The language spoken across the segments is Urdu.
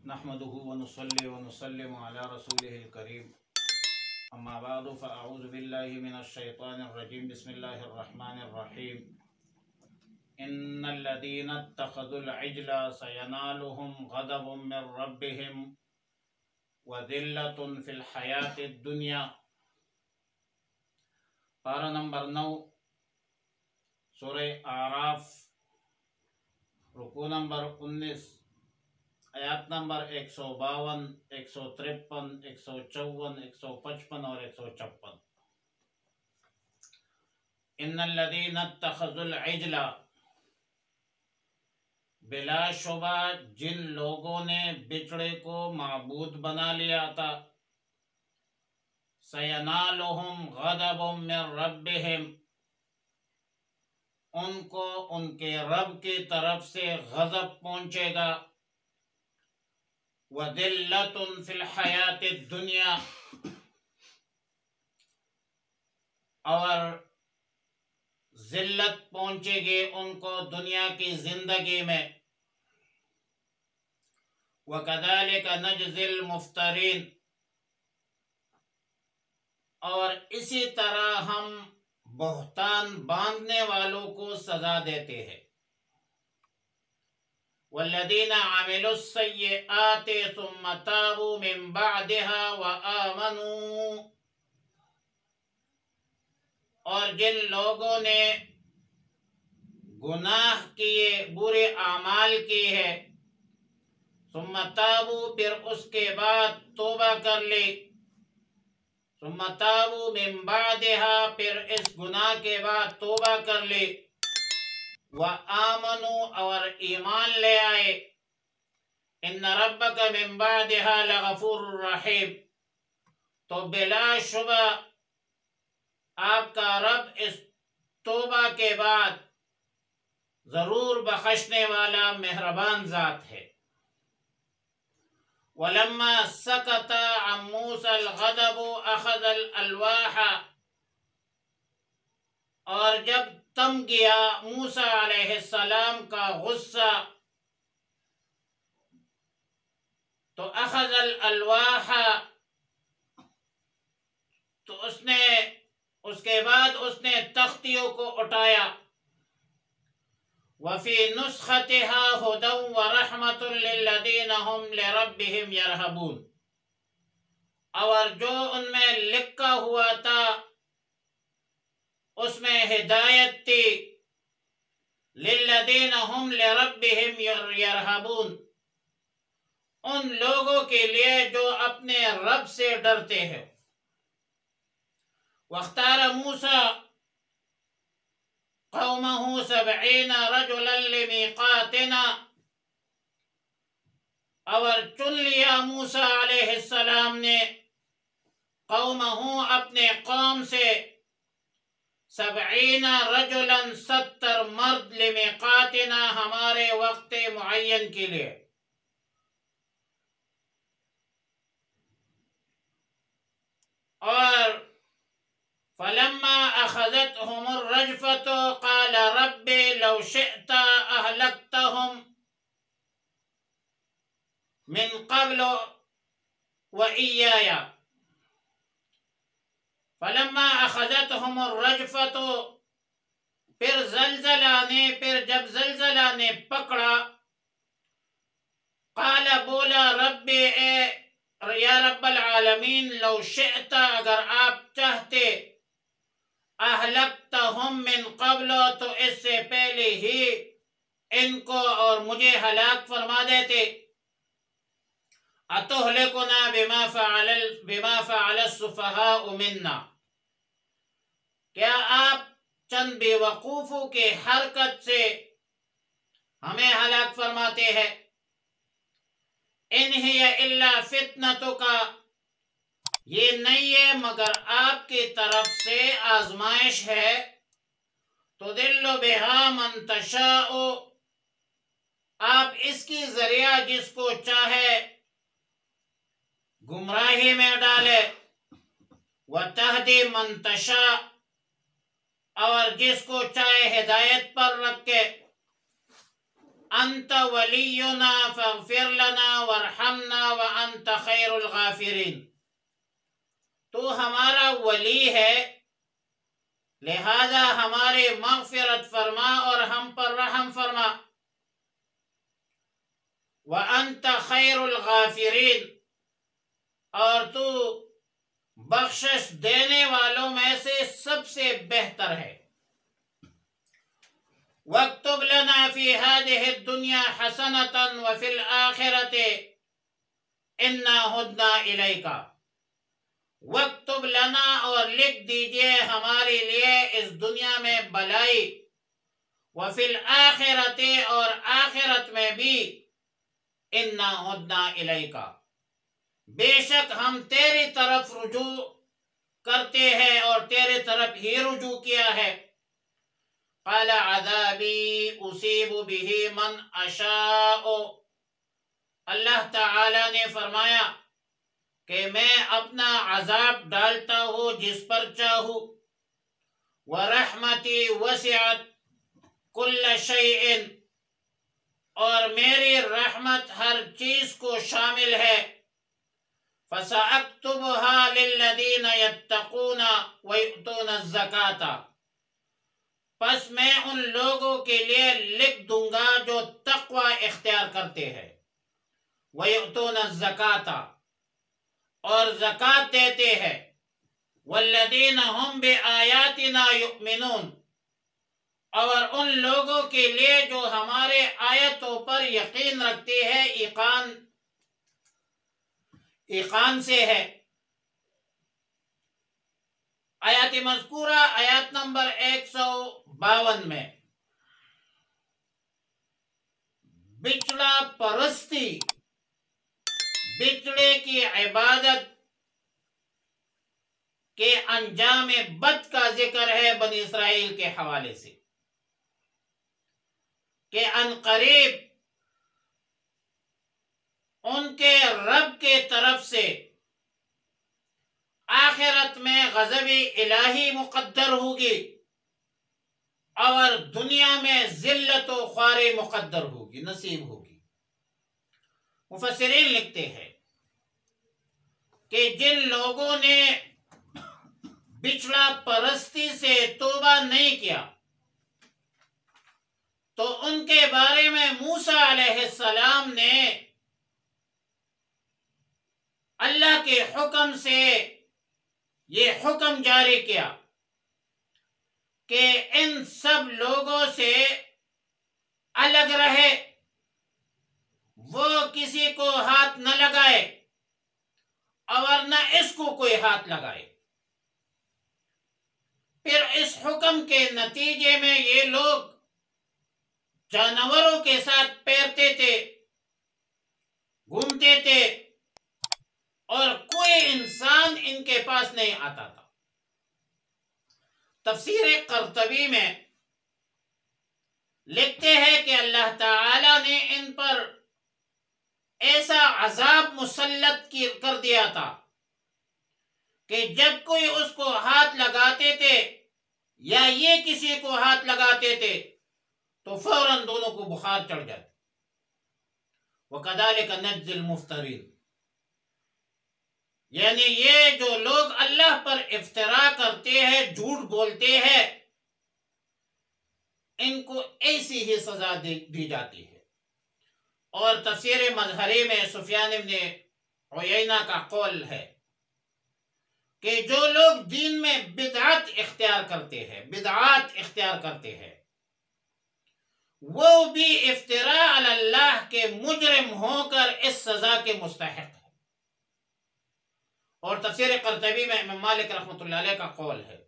نحمده ونصلي ونسلم على رسوله الكريم اما بعد فاعوذ بالله من الشيطان الرجيم بسم الله الرحمن الرحيم ان الذين اتخذوا العجل سينالهم غضب من ربهم وذلة في الحياة الدنيا۔ پارہ نمبر 9 سورہ اعراف، رکوع نمبر 19، آیات نمبر 152، 153، 154، 155 اور 156۔ ان الذین اتخذوا العجل، بلا شبہ جن لوگوں نے بچڑے کو معبود بنا لیا تھا، سینالہم غضب من ربہم، ان کو ان کے رب کی طرف سے غضب پہنچے گا، وَذِلَّةٌ فِي الْحَيَاةِ الدُّنْيَا، اور ذلت پہنچے گی ان کو دنیا کی زندگی میں، وَكَذَلِكَ نَجْزِي الْمُفْتَرِينَ، اور اسی طرح ہم بہتان باندھنے والوں کو سزا دیتے ہیں۔ والذین عملوا السیئات ثم تابوا من بعدها وآمنوا، اور جن لوگوں نے گناہ کیے، برے اعمال کی ہے، ثم تابوا پھر اس کے بعد توبہ کر لی، ثم تابوا من بعدها پھر اس گناہ کے بعد توبہ کر لی، وآمنوا اور ایمان لے آئے، ان ربک من بعدها لغفور رحیم، تو بلا شبہ آپ کا رب اس توبہ کے بعد ضرور بخشنے والا مہربان ذات ہے۔ وَلَمَّا سَكَتَ عَن مُوسَى الْغَضَبُ أَخَذَ الْأَلْوَاحَ، اور جب تم گیا موسیٰ علیہ السلام کا غصہ تو اخذ الالواح، تو اس کے بعد اس نے تختیوں کو اٹھایا، وفی نسختها هدى ورحمة للذین هم لربهم يرهبون، اور جو ان میں لکھا ہوا تھا اس میں ہدایت تھی، للذین هم لربهم يرهبون، ان لوگوں کے لیے جو اپنے رب سے ڈرتے ہیں۔ واختار موسیٰ قومه 70 رجلا لمیقاتنا، اور چن لیا موسیٰ علیہ السلام نے قومه اپنے قوم سے 70 رجلا 70 مرد، لمیقاتنا ہمارے وقت معین کے لیے۔ اور فلما اخذتهم الرجفة قال رب لو شئت اهلكتهم من قبل وإياي، فلما اخذتهم الرجفة، پھر جب زلزلہ نے پکڑا، قال بولا رب یا رب العالمین، لو شئت اگر آپ چاہتے، اہلکتہم من قبل تو اس سے پہلے ہی ان کو اور مجھے ہلاک فرما دیتے، اتہلکنا بما فعل السفہاء منا، کیا آپ چند بے وقوفوں کے حرکت سے ہمیں ہلاک فرماتے ہیں؟ ان ہی الا فتنتک، یہ نہیں ہے مگر آپ کی طرف سے آزمائش ہے، تضل بہا من تشاء، آپ اس کی ذریعہ جس کو چاہے گمراہی میں ڈالے، وتہدی من تشاء، اور جس کو چاہے ہدایت پر رکھے، انت ولینا فاغفر لنا وارحمنا وانت خیر الغافرین، تو ہمارا ولی ہے لہذا ہماری مغفرت فرما اور ہم پر رحم فرما، وانت خیر الغافرین، اور تو بخشش دینے والوں میں سے سب سے بہتر ہے۔ وَاكْتُبْ لَنَا فِي هَذِهِ الدُّنْيَا حَسَنَةً وَفِي الْآخِرَةِ إِنَّا هُدْنَا إِلَيْكَ، وَاكْتُبْ لَنَا، اور لکھ دیجئے ہمارے لیے اس دنیا میں بھلائی، وَفِي الْآخِرَةِ، اور آخرت میں بھی، إِنَّا هُدْنَا إِلَيْكَ، بے شک ہم تیری طرف رجوع کرتے ہیں اور تیرے طرف ہی رجوع کیا ہے۔ قال عذابی اصیب به من اشاء، اللہ تعالی نے فرمایا کہ میں اپنا عذاب ڈالتا ہوں جس پر چاہوں، ورحمتی وسعت کل شیء، اور میری رحمت ہر چیز کو شامل ہے، فَسَأَكْتُبُهَا لِلَّذِينَ يَتَّقُونَ وَيُؤْتُونَ الزَّكَاةَ، پس میں ان لوگوں کے لیے لکھ دوں گا جو تقوی اختیار کرتے ہیں، وَيُؤْتُونَ الزَّكَاةَ، اور زکوٰۃ دیتے ہیں، وَالَّذِينَ هُمْ بِآيَاتِنَا يُؤْمِنُونَ، اور ان لوگوں کے لیے جو ہمارے آیتوں پر یقین رکھتے ہیں، ایقان سے ہے۔ آیات مذکورہ آیات نمبر 152 میں بچڑا پرستی، بچڑے کی عبادت کے انجام بد کا ذکر ہے بنی اسرائیل کے حوالے سے، کہ عنقریب ان کے رب کے طرف سے آخرت میں غضب الہی مقدر ہوگی اور دنیا میں ذلت و خواری مقدر ہوگی، نصیب ہوگی۔ مفسرین لکھتے ہیں کہ جن لوگوں نے بچڑا پرستی سے توبہ نہیں کیا تو ان کے بارے میں موسیٰ علیہ السلام نے اللہ کے حکم سے یہ حکم جاری کیا کہ ان سب لوگوں سے الگ رہے، وہ کسی کو ہاتھ نہ لگائے اور نہ اس کو کوئی ہاتھ لگائے۔ پھر اس حکم کے نتیجے میں یہ لوگ جانوروں کے ساتھ پیرتے تھے، گھومتے تھے، اور کوئی انسان ان کے پاس نہیں آتا تھا۔ تفسیر قرطبی میں لکھتے ہیں کہ اللہ تعالی نے ان پر ایسا عذاب مسلط کر دیا تھا کہ جب کوئی اس کو ہاتھ لگاتے تھے یا یہ کسی کو ہاتھ لگاتے تھے تو فوراً دونوں کو بخار چڑھ جاتے۔ وَكَذَلِكَ نَجْزِي الْمُفْتَرِينَ، یعنی یہ جو لوگ اللہ پر افتراء کرتے ہیں، جھوٹ بولتے ہیں، ان کو ایسی ہی سزا دی جاتی ہے۔ اور تفسیر مظہری میں سفیان بن عیینہ کا قول ہے کہ جو لوگ دین میں بدعات اختیار کرتے ہیں وہ بھی افتراء علی اللہ کے مجرم ہو کر اس سزا کے مستحق ہے۔ اور تفسیر قرطبی میں امام مالک رحمۃ اللہ علیہ کا قول ہے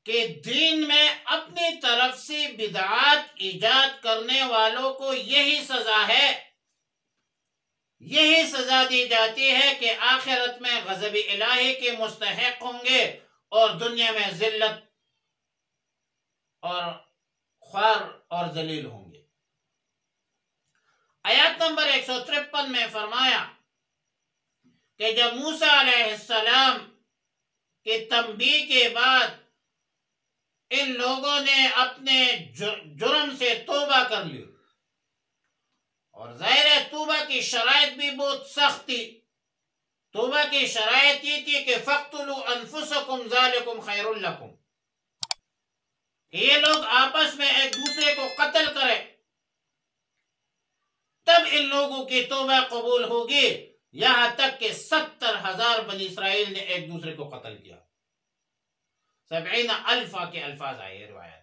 کہ دین میں اپنی طرف سے بدعات ایجاد کرنے والوں کو یہی سزا ہے، یہی سزا دی جاتی ہے کہ آخرت میں غضب الہی کے مستحق ہوں گے اور دنیا میں ذلت اور خوار اور ذلیل ہوں گے۔ آیات نمبر 153 میں فرمایا کہ جب موسیٰ علیہ السلام کی تنبیہ کے بعد ان لوگوں نے اپنے جرم سے توبہ کر لی اور ظاہر ہے توبہ کی شرائط بھی بہت سخت تھی. توبہ کی شرائط یہ تھی کہ فَاقْتُلُوا أَنفُسَكُمْ ذَلِكُمْ خَيْرٌ لَكُمْ. یہ لوگ آپس میں ایک دوسرے کو قتل کرے تب ان لوگوں کی توبہ قبول ہوگی. یہاں تک کہ 70,000 بنی اسرائیل نے ایک دوسرے کو قتل کیا. 70,000 کے الفاظ آئے روایت.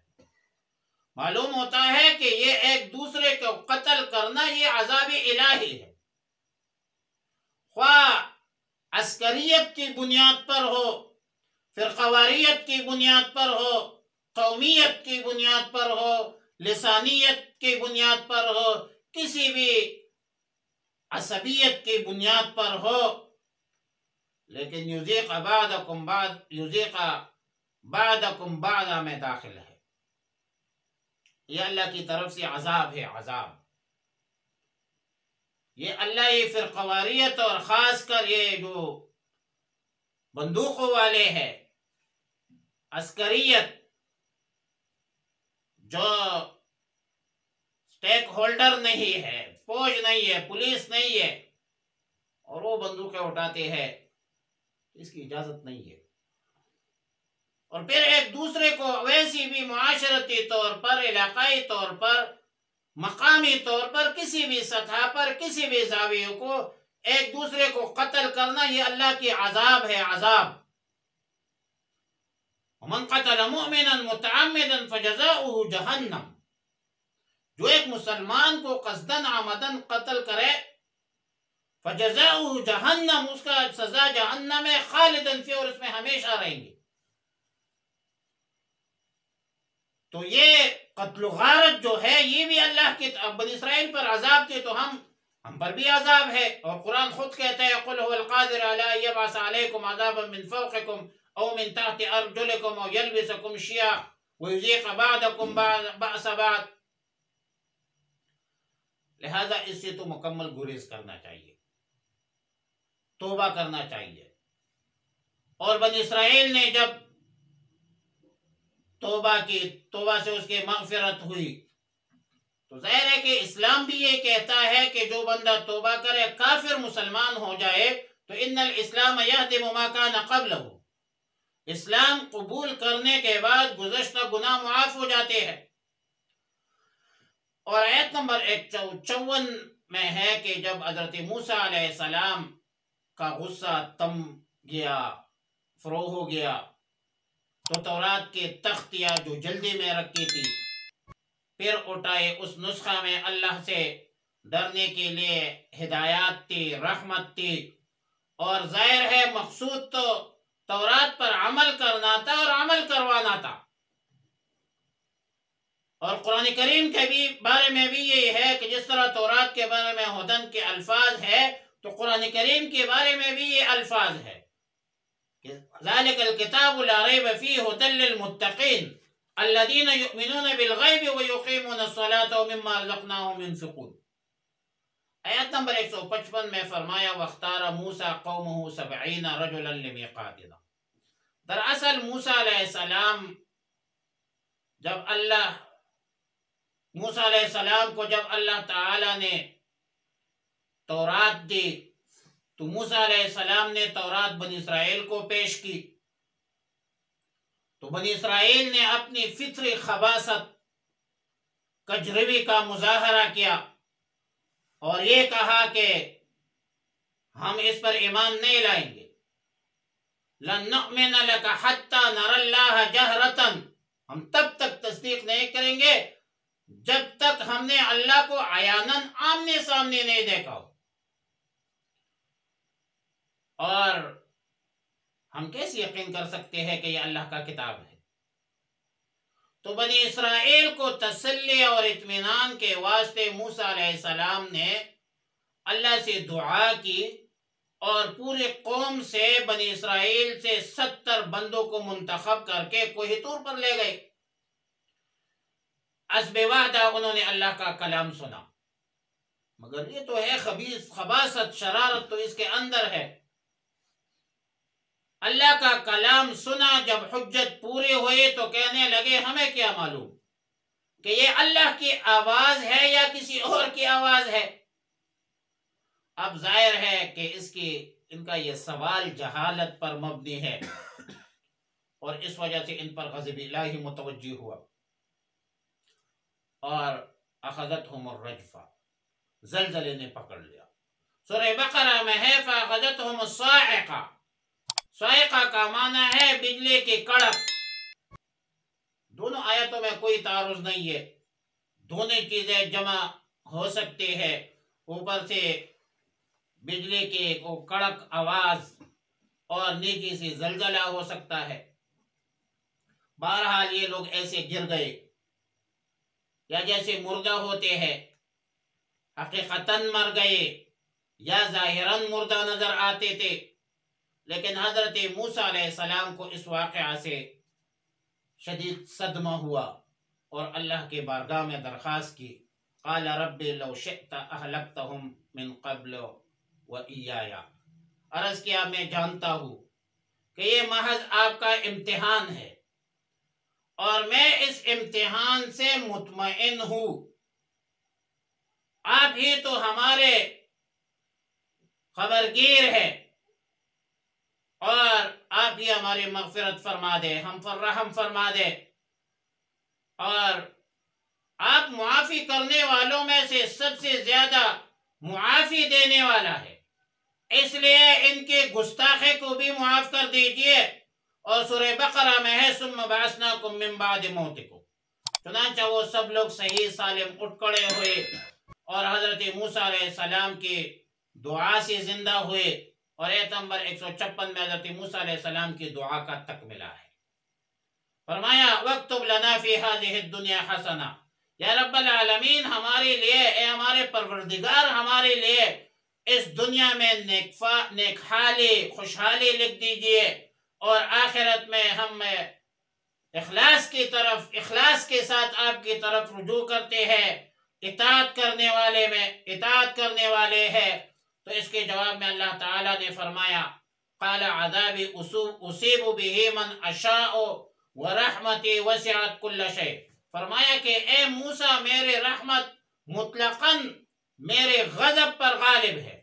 معلوم ہوتا ہے کہ یہ ایک دوسرے کو قتل کرنا یہ عذاب الہی ہے. خواہ عسکریت کی بنیاد پر ہو، فرقواریت کی بنیاد پر ہو، قومیت کی بنیاد پر ہو، لسانیت کی بنیاد پر ہو، کسی بھی عصبیت کی بنیاد پر ہو، لیکن یذیق بعضکم بعضا میں داخل ہے. یہ اللہ کی طرف سے عذاب ہے. عذاب یہ اللہ یہ فرقواریت اور خاص کر یہ جو بندوقوں والے ہیں، عسکریت جو سٹیک ہولڈر نہیں ہے، فوج نہیں ہے، پولیس نہیں ہے، اور وہ بندوقیں اٹھاتے ہیں، اس کی اجازت نہیں ہے. اور پھر ایک دوسرے کو ویسی بھی معاشرتی طور پر، علاقائی طور پر، مقامی طور پر، کسی بھی سطح پر، کسی بھی زاویے کو ایک دوسرے کو قتل کرنا یہ اللہ کی عذاب ہے. عذاب. ومن قتل مؤمنا متعمدا فجزاؤه جہنم. جو ایک مسلمان کو قصدن عمدن قتل کرے فجزاؤه جہنم، اس کا سزا جہنم ہے، خالدن فی، اور اس میں ہمیشہ رہیں گے. تو یہ قتل و غارت جو ہے یہ بھی اللہ کی بنی اسرائیل پر عذاب تھے، تو ہم پر بھی عذاب ہے. اور قرآن خود کہتا ہے قل هو القادر على ان يبعث عليكم عذابا من فوقكم او من تحت ارجلكم او يلبسكم شيعا ويذيق بعضكم بأس بعض. لہذا اس سے تو مکمل گریز کرنا چاہیے، توبہ کرنا چاہیے. اور بنی اسرائیل نے جب توبہ سے اس کی مغفرت ہوئی، تو ظاہر ہے کہ اسلام بھی یہ کہتا ہے کہ جو بندہ توبہ کرے، کافر مسلمان ہو جائے تو ان الاسلام یہدم ما کان قبلہ، اسلام قبول کرنے کے بعد گزشتہ گناہ معاف ہو جاتے ہیں. اور آیت نمبر 154 میں ہے کہ جب حضرت موسیٰ علیہ السلام کا غصہ تم گیا، فرو ہو گیا، تو تورات کے تختیاں جو جلدی میں رکھی تھی پھر اٹھائے. اس نسخہ میں اللہ سے ڈرنے کے لیے ہدایات تھی، رحمت تھی، اور ظاہر ہے مقصود تو تورات پر عمل کرنا تھا اور عمل کروانا تھا. اور قرآن کریم کے بھی بارے میں بھی یہی ہے کہ جس طرح تورات کے بارے میں ہدن کے الفاظ ہے تو قرآن کریم کے بارے میں بھی یہ الفاظ ہے کہ ذالک الکتاب لا ریب فیہ ھدی للمتقین الذین یؤمنون بالغیب ویقیمون الصلاة ومما رزقناہم ينفقون. آیت نمبر 155 میں فرمایا وَاخْتَارَ مُوسَىٰ قَوْمَهُ 70 رَجُلًا لِمِيقَاتِنَا. دراصل موسیٰ علیہ السلام موسیٰ علیہ السلام کو جب اللہ تعالی نے تورات دی تو موسیٰ علیہ السلام نے تورات بنی اسرائیل کو پیش کی. تو بنی اسرائیل نے اپنی فطری خباثت کجروی کا مظاہرہ کیا اور یہ کہا کہ ہم اس پر ایمان نہیں لائیں گے. لَن نُؤْمِنَ لَكَ حَتَّى نَرَى اللَّهَ جَهْرَةً، ہم تب تک تصدیق نہیں کریں گے جب تک ہم نے اللہ کو عیاناً آمنے سامنے نہیں دیکھا ہو. اور ہم کیسے یقین کر سکتے ہیں کہ یہ اللہ کا کتاب ہے؟ تو بنی اسرائیل کو تسلی اور اطمینان کے واسطے موسیٰ علیہ السلام نے اللہ سے دعا کی اور پورے قوم سے بنی اسرائیل سے 70 بندوں کو منتخب کر کے کوہ طور پر لے گئے. حسب وعدہ انہوں نے اللہ کا کلام سنا، مگر یہ تو ہے خباثت، شرارت تو اس کے اندر ہے. اللہ کا کلام سنا، جب حجت پوری ہوئی تو کہنے لگے ہمیں کیا معلوم کہ یہ اللہ کی آواز ہے یا کسی اور کی آواز ہے. اب ظاہر ہے کہ ان کا یہ سوال جہالت پر مبنی ہے، اور اس وجہ سے ان پر غضب الہی متوجہ ہوا، اور اخذتہم الرجفہ، زلزلے نے پکڑ لیا۔ سورہ بقرہ میں ہے فاخذتہم الصاعقہ، صاعقہ کا معنی ہے بجلی کی کڑک۔ دونوں آیتوں میں کوئی تعارض نہیں ہے، دونوں چیزیں جمع ہو سکتی ہے، اوپر سے بجلی کی کڑک آواز اور نیچے سے زلزلہ ہو سکتا ہے۔ بہرحال یہ لوگ ایسے گر گئے یا جیسے مردہ ہوتے ہیں، حقیقتاً مر گئے یا ظاہراً مردہ نظر آتے تھے، لیکن حضرت موسیٰ علیہ السلام کو اس واقعہ سے شدید صدمہ ہوا اور اللہ کے بارگاہ میں درخواست کی، قال رب لو شئت اہلکتہم من قبل وإیایا، عرض کیا میں جانتا ہوں کہ یہ محض آپ کا امتحان ہے، اور میں اس امتحان سے مطمئن ہوں، آپ ہی تو ہمارے خبرگیر ہے، اور آپ ہی ہماری مغفرت فرما دے، ہم پر رحم فرما دے، اور آپ معافی کرنے والوں میں سے سب سے زیادہ معافی دینے والا ہے، اس لیے ان کے گستاخی کو بھی معاف کر دیجئے۔ اور سورہ بقرہ میں ہے ثم بعثناکم من بعد موتکم، چنانچہ وہ سب لوگ صحیح سالم اٹھ کھڑے ہوئے اور حضرت موسیٰ علیہ السلام کی دعا سے زندہ ہوئے، اور ایت نمبر 156 میں حضرت موسیٰ علیہ السلام کی دعا کا تکملہ ہے۔ فرمایا وَاكْتُبْ لَنَا فِي هَذِهِ الدُّنْيَا حَسَنَةً، یا رب العالمین ہمارے لیے، اے ہمارے پروردگار ہمارے لیے اس دنیا میں نیک حالی خوشحالی لکھ دیجئے، اور آخرت میں ہم اخلاص کے ساتھ آپ کی طرف رجوع کرتے ہیں، اطاعت کرنے والے ہیں۔ تو اس کے جواب میں اللہ تعالیٰ نے فرمایا قال عذابی اصیب به من اشاء ورحمتی وسعت کل شیء، فرمایا کہ اے موسیٰ میرے رحمت مطلقاً میرے غضب پر غالب ہے،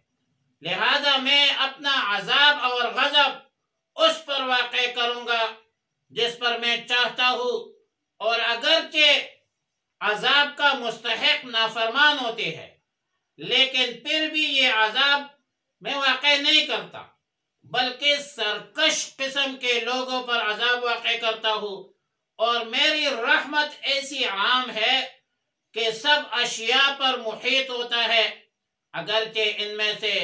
لہذا میں اپنا عذاب اور غضب اس پر واقع کروں گا جس پر میں چاہتا ہوں، اور اگرچہ عذاب کا مستحق نافرمان ہوتے ہیں لیکن پھر بھی یہ عذاب میں واقع نہیں کرتا، بلکہ سرکش قسم کے لوگوں پر عذاب واقع کرتا ہوں، اور میری رحمت ایسی عام ہے کہ سب اشیاء پر محیط ہوتا ہے، اگرچہ ان میں سے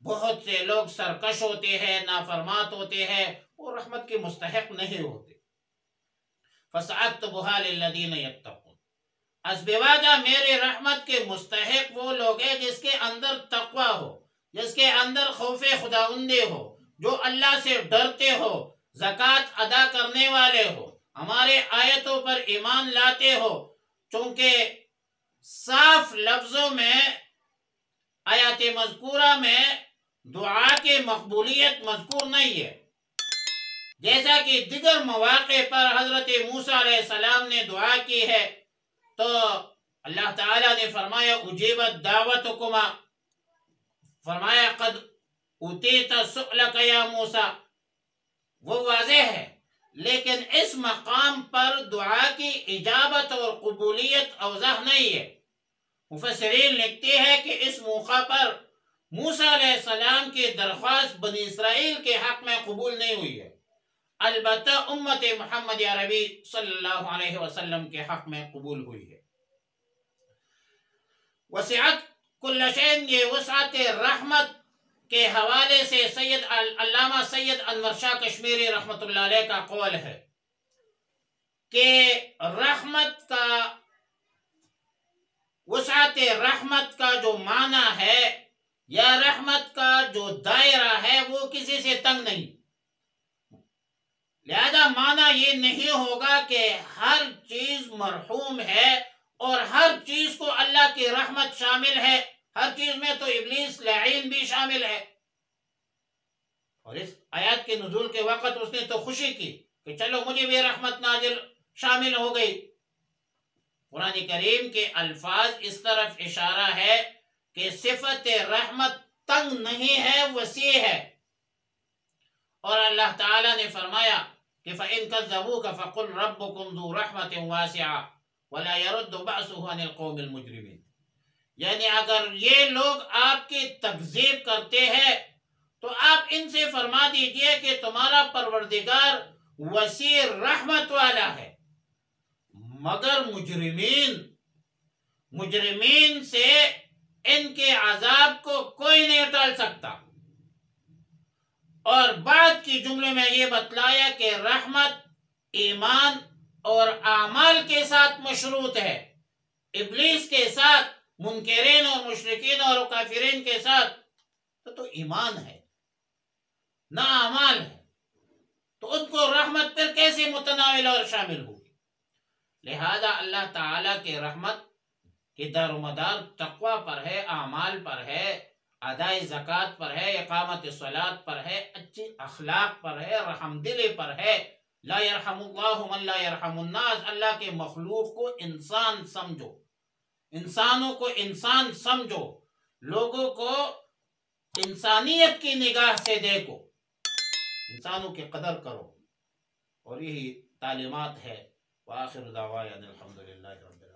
بہت سے لوگ سرکش ہوتے ہیں، نافرمان ہوتے ہیں، وہ رحمت کے مستحق نہیں ہوتے۔ فَسَأَكْتُبُهَا لِلَّذِينَ يَتَّقُونَ، از بوادہ میرے رحمت کے مستحق وہ لوگ ہیں جس کے اندر تقوی ہو، جس کے اندر خوف خداوندی ہو، جو اللہ سے ڈرتے ہو، زکوٰۃ ادا کرنے والے ہو، ہمارے آیتوں پر ایمان لاتے ہو، چونکہ صاف لفظوں میں آیات مذکورہ میں دعا کی مقبولیت مذکور نہیں ہے، جیسا کہ دیگر مواقع پر حضرت موسیٰ علیہ السلام نے دعا کی ہے، تو اللہ تعالیٰ نے فرمایا اجیبت دعوتکما، فرمایا قد اوتیت سؤلک یا موسیٰ، وہ واضح ہے، لیکن اس مقام پر دعا کی اجابت اور قبولیت اوضح نہیں ہے۔ مفسرین لکھتے ہیں کہ اس موقع پر موسیٰ علیہ السلام کی درخواست بنی اسرائیل کے حق میں قبول نہیں ہوئی ہے، البتہ امت محمد عربی صلی اللہ علیہ وسلم کے حق میں قبول ہوئی ہے۔ وسعت کل شیء، یہ وسعت رحمت کے حوالے سے علامہ سید انور شاہ کشمیری رحمۃ اللہ علیہ کا قول ہے کہ رحمت کا وسعت رحمت کا جو معنی ہے یا رحمت کا جو دائرہ ہے وہ کسی سے تنگ نہیں، لہذا معنی یہ نہیں ہوگا کہ ہر چیز مرحوم ہے اور ہر چیز کو اللہ کی رحمت شامل ہے، ہر چیز میں تو ابلیس لعین بھی شامل ہے۔ اور اس آیات کے نزول کے وقت اس نے تو خوشی کی کہ چلو مجھے بھی رحمت نازل شامل ہو گئی۔ قرآن کریم کے الفاظ اس طرف اشارہ ہے کہ صفت رحمت تنگ نہیں ہے، وسیع ہے۔ اور اللہ تعالیٰ نے فرمایا کہ فَإِن كَذَّبُوكَ فَقُلْ رَبُّكُمْ ذُو رَحْمَةٍ وَاسِعَةٍ وَلَا يَرُدُّ بَأْسُهُ عَنِ الْقَوْمِ الْمُجْرِمِينَ، یعنی اگر یہ لوگ آپ کی تکذیب کرتے ہیں تو آپ ان سے فرما دیجئے کہ تمہارا پروردگار وسیع رحمت والا ہے، مگر مجرمین سے ان کے عذاب کو کوئی نہیں ٹال سکتا۔ اور بعد کی جملے میں یہ بتلایا کہ رحمت ایمان اور اعمال کے ساتھ مشروط ہے۔ ابلیس کے ساتھ، منکرین اور مشرکین اور کافرین کے ساتھ تو ایمان ہے نہ اعمال ہے، تو ان کو رحمت پھر کیسے متناول اور شامل ہوگی؟ لہذا اللہ تعالیٰ کی رحمت کی دار و مدار تقوی پر ہے، اعمال پر ہے، ادائے زکوٰۃ پر ہے، اقامت صلاۃ پر ہے، اچھی اخلاق پر ہے، رحم دلی پر ہے۔ لا یرحم اللہ من لا یرحم الناس، اللہ کے مخلوق کو انسان سمجھو، انسانوں کو انسان سمجھو، لوگوں کو انسانیت کی نگاہ سے دیکھو، انسانوں کی قدر کرو، اور یہی تعلیمات ہے۔ وآخر دعوانا الحمدللہ رب العالمین۔